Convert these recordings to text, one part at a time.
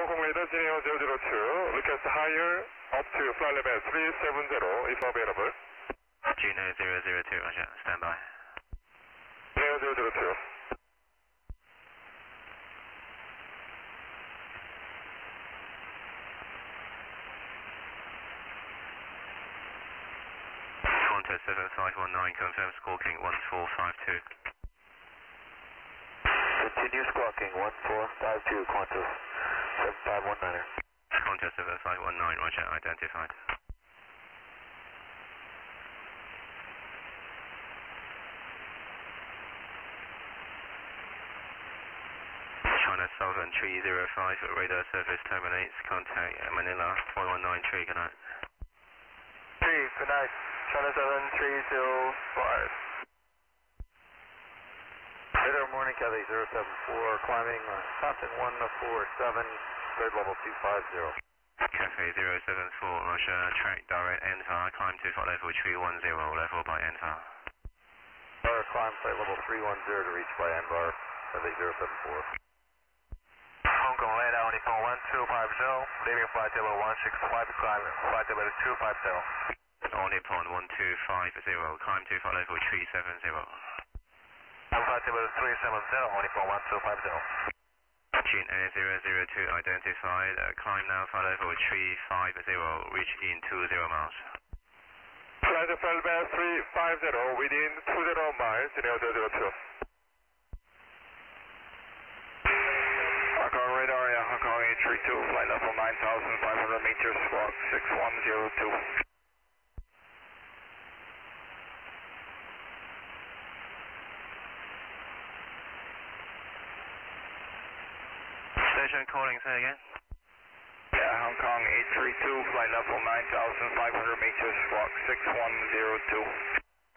Hong Kong radar Geneo 002, request higher up to flight level 370 if available. Geneo 002, roger, stand by. Geneo 002. Qantas 7519, confirm squawking 1452. Continue squawking 1452, Qantas 7519er. Qantas 7519, roger, identified. China Southern 305, radar service terminates, contact Manila 4193, good night. 3, good night. China 7305. Radar morning, Cathay 074, climbing Compton 147, grade level 250. Cafe 074, roger, track direct NVAR, climb to flight level 310, level by NVAR. Climb flight level 310 to reach by NVAR, Cathay 074. Hong Kong radar Nippon 1250, leaving flight level 165, climbing flight level 250. All Nippon 1250, climb to flight level 370. Flight level 370, Nippon 1250. Gene Air 002 identified, climb now flight level 350, reach in 20 miles. Flight level 350 within 20 miles, Geneo 002. Hong Kong radar, Hong Kong 832, flight level 9,500 meters, squawk 6102. Station calling, say again. Yeah, Hong Kong 832, flight level 9,500 meters, squawk 6102.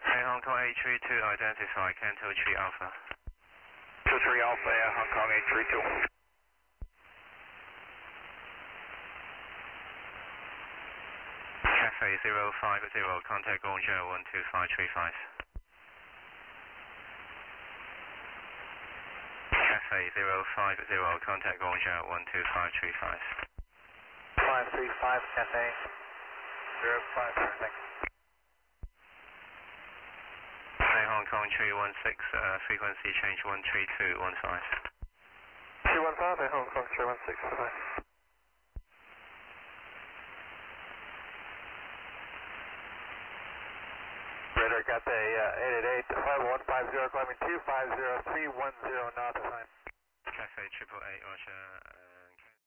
Hey, Hong Kong 832, identify, Canto 3 Alpha. 23 Alpha, yeah, Hong Kong 832. Cafe 050, contact Gonja 12535. Cafe 050, contact Gonja 12535. Climb 35, Cathay 05, thanks. Hey, Hong Kong 316, frequency change 13215. 315, Hong Kong 316, bye-bye. Radar Cathay 888, 5150, climbing 250, 310 knots, time. Cafe 888, roger.